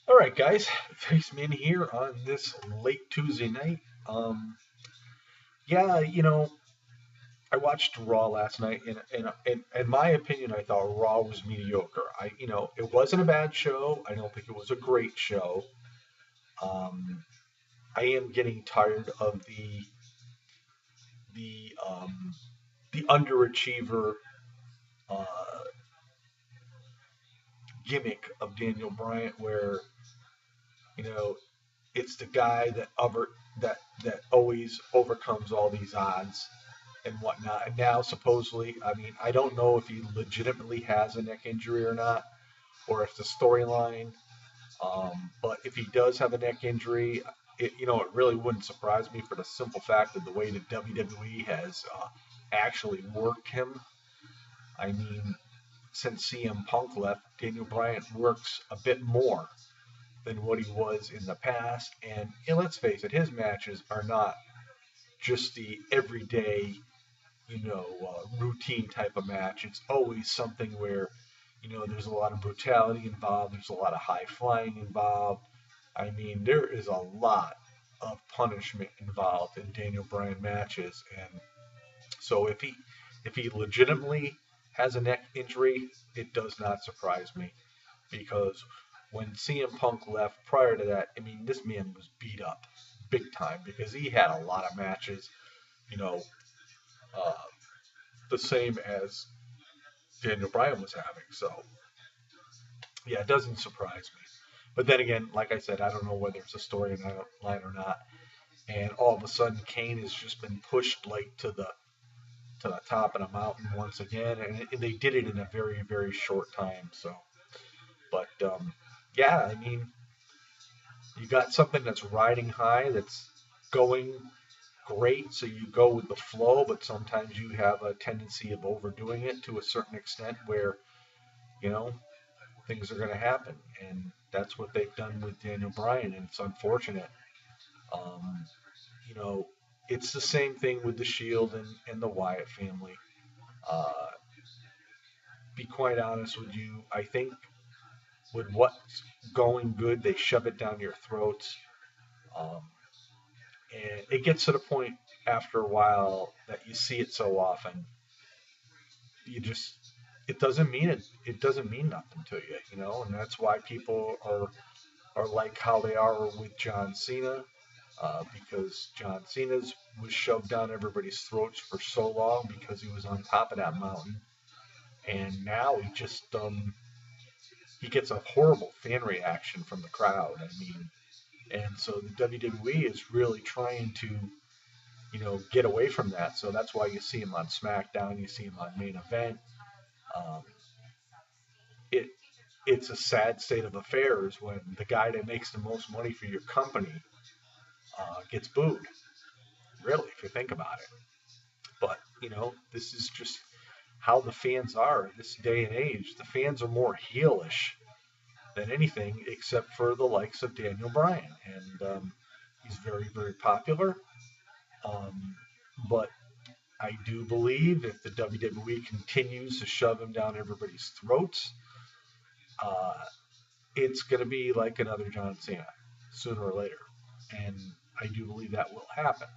All right, guys, Faceman here on this late Tuesday night. Yeah, I watched Raw last night, and in my opinion, I thought Raw was mediocre. It wasn't a bad show. I don't think it was a great show. Um, I am getting tired of the the underachiever uh, gimmick of Daniel Bryant, where you know it's the guy that always overcomes all these odds and whatnot. And now supposedly, I mean, I don't know if he legitimately has a neck injury or not, or if the storyline. But if he does have a neck injury, it really wouldn't surprise me for the simple fact of the way that WWE has actually worked him. I mean, since CM Punk left, Daniel Bryan works a bit more than what he was in the past. And let's face it, his matches are not just the everyday, routine type of match. It's always something where, there's a lot of brutality involved. There's a lot of high flying involved. I mean, there is a lot of punishment involved in Daniel Bryan matches, and so if he legitimately has a neck injury, it does not surprise me because when CM Punk left prior to that, I mean, this man was beat up big time because he had a lot of matches, you know, uh, the same as Daniel Bryan was having. So, yeah, it doesn't surprise me. But then again, like I said, I don't know whether it's a storyline or not. And all of a sudden, Kane has just been pushed like to the top of the mountain once again, and they did it in a very very short time. So, but yeah, I mean, you got something that's riding high, that's going great, so you go with the flow, but sometimes you have a tendency of overdoing it to a certain extent where, you know, things are going to happen. And that's what they've done with Daniel Bryan, and it's unfortunate. Um, you know, it's the same thing with the Shield and the Wyatt family. Uh, be quite honest with you, I think with what's going good, they shove it down your throats. Um, and it gets to the point after a while that you see it so often, you just it doesn't mean nothing to you, and that's why people are like how they are with John Cena, because John Cena's was shoved down everybody's throats for so long because he was on top of that mountain, and now he gets a horrible fan reaction from the crowd. I mean, and so the WWE is really trying to get away from that. So that's why you see him on SmackDown, you see him on Main Event. Um, it it's a sad state of affairs when the guy that makes the most money for your company gets booed. Really, if you think about it. But this is just how the fans are in this day and age. The fans are more heelish than anything, except for the likes of Daniel Bryan, and he's very, very popular. Um, but I do believe if the WWE continues to shove him down everybody's throats, uh, it's going to be like another John Cena sooner or later. And I do believe that will happen.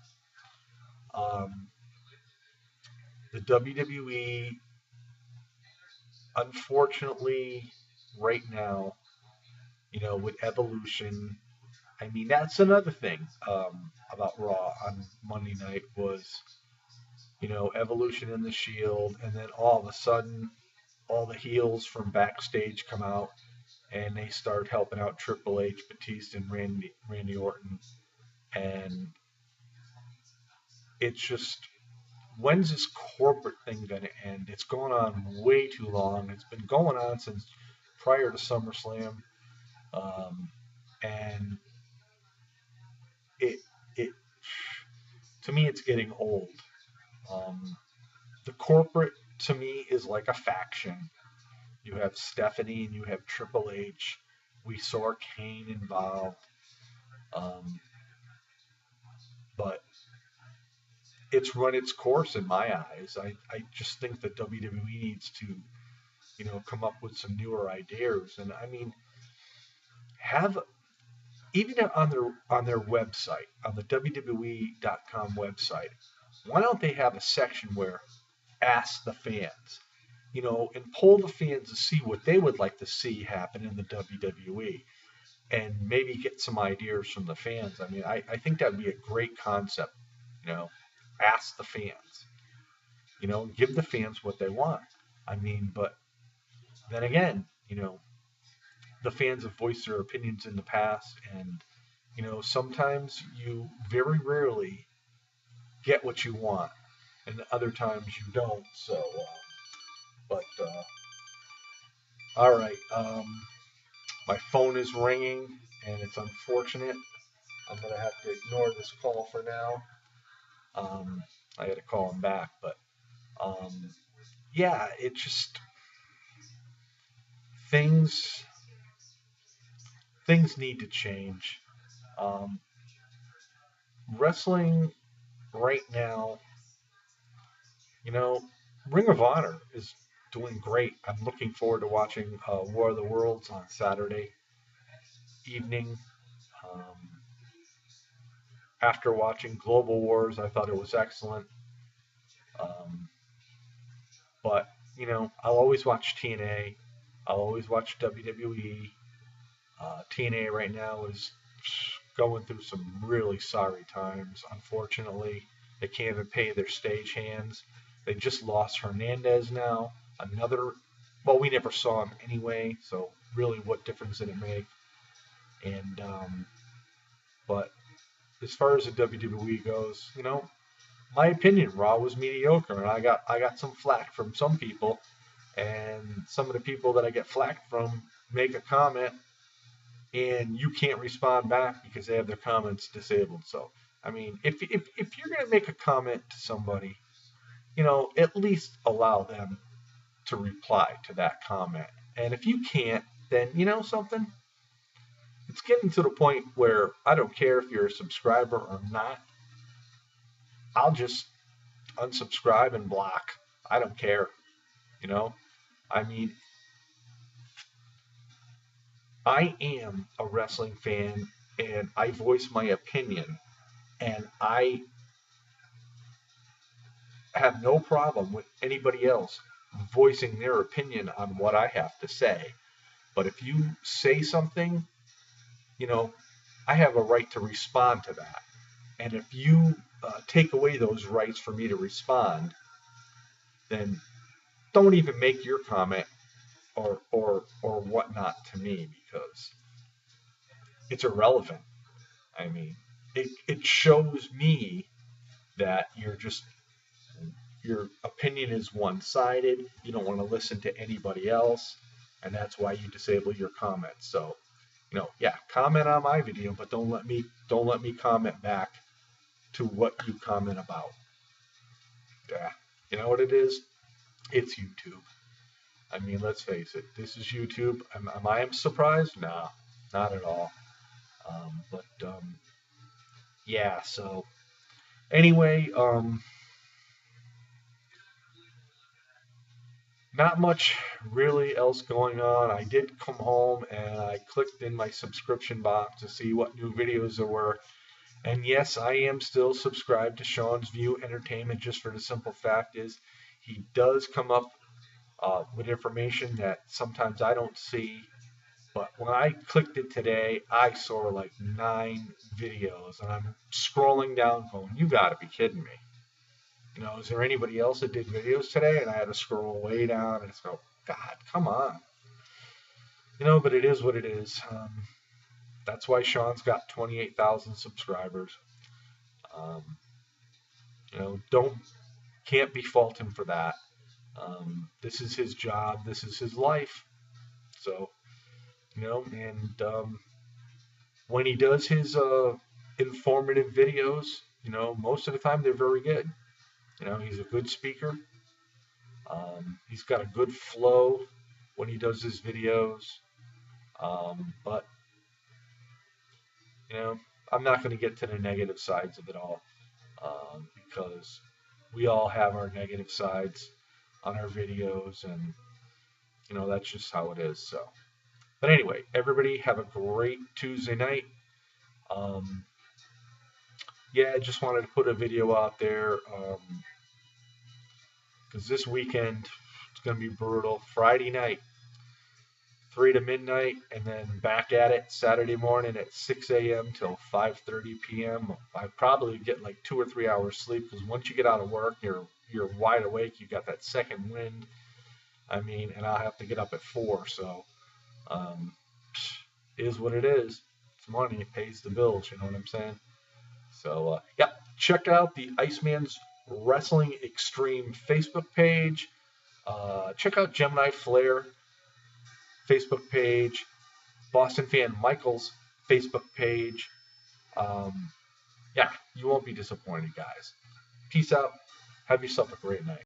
Um, the WWE, unfortunately, right now, with Evolution, I mean, that's another thing about Raw on Monday night was, Evolution in the Shield, and then all of a sudden, all the heels from backstage come out and they start helping out Triple H, Batista, and Randy Orton, and it's just when's this corporate thing going to end? It's gone on way too long. It's been going on since prior to SummerSlam, um, and it it to me it's getting old. Um, the corporate to me is like a faction. You have Stephanie and you have Triple H. We saw Kane involved, um, but it's run its course in my eyes. I just think that WWE needs to come up with some newer ideas. And I mean, have, even on their website, on the WWE.com website, why don't they have a section where ask the fans, and poll the fans to see what they would like to see happen in the WWE, and maybe get some ideas from the fans. I mean, I think that would be a great concept. You know, ask the fans. Give the fans what they want. I mean, but then again, the fans have voiced their opinions in the past, and sometimes you very rarely get what you want, and other times you don't. So, but all right, my phone is ringing, and it's unfortunate. I'm gonna have to ignore this call for now. I had to call him back, but um, yeah, it just things things need to change. Um, Wrestling right now, you know, Ring of Honor is doing great. I'm looking forward to watching War of the Worlds on Saturday evening. Um, After watching Global Wars, I thought it was excellent. Um, but I'll always watch TNA. I'll always watch WWE. TNA right now is going through some really sorry times. Unfortunately, they can't even pay their stage hands. They just lost Hernandez now. Another, well, we never saw him anyway, so really, what difference did it make? And but as far as the WWE goes, my opinion, Raw was mediocre, and I got some flack from some people, and some of the people that I get flack from make a comment, and you can't respond back because they have their comments disabled. So, I mean, if you're gonna make a comment to somebody, at least allow them to reply to that comment. And if you can't, then something. It's getting to the point where I don't care if you're a subscriber or not. I'll just unsubscribe and block. I don't care. You know, I mean, I am a wrestling fan and I voice my opinion, and I have no problem with anybody else voicing their opinion on what I have to say. But if you say something, you know, I have a right to respond to that. And if you take away those rights for me to respond, then don't even make your comment or whatnot to me, because it's irrelevant. I mean, it shows me that your opinion is one-sided. You don't want to listen to anybody else, and that's why you disable your comments. So, yeah, comment on my video, but don't let me comment back to what you comment about. Yeah, you know what it is? It's YouTube. I mean, let's face it. This is YouTube. Am I surprised? Nah, not at all. But yeah. So anyway, not much really else going on. I did come home and I clicked in my subscription box to see what new videos there were. And yes, I am still subscribed to Sean's View Entertainment, just for the simple fact is he does come up with information that sometimes I don't see. But when I clicked it today, I saw like 9 videos, and I'm scrolling down going, you got to be kidding me. Is there anybody else that did videos today? And I had to scroll way down and just go, God, come on. But it is what it is. That's why Sean's got 28,000 subscribers. Um, can't be fault him for that. This is his job. This is his life. So, and when he does his informative videos, most of the time they're very good. He's a good speaker. He's got a good flow when he does his videos. But, I'm not going to get to the negative sides of it all, because we all have our negative sides on our videos, and, that's just how it is. So, But anyway, everybody have a great Tuesday night. Um, yeah, I just wanted to put a video out there because this weekend it's going to be brutal. Friday night, 3 to midnight, and then back at it Saturday morning at 6 a.m. till 5:30 p.m. I probably get like 2 or 3 hours sleep because once you get out of work, you're wide awake. You got that second wind. I mean, and I'll have to get up at 4. So, um, is what it is. It's money. It pays the bills. You know what I'm saying? So, yeah, check out the Iceman's Wrestling Extreme Facebook page. Check out Gemini Flair Facebook page, Boston Fan Michael's Facebook page. Yeah, you won't be disappointed, guys. Peace out. Have yourself a great night.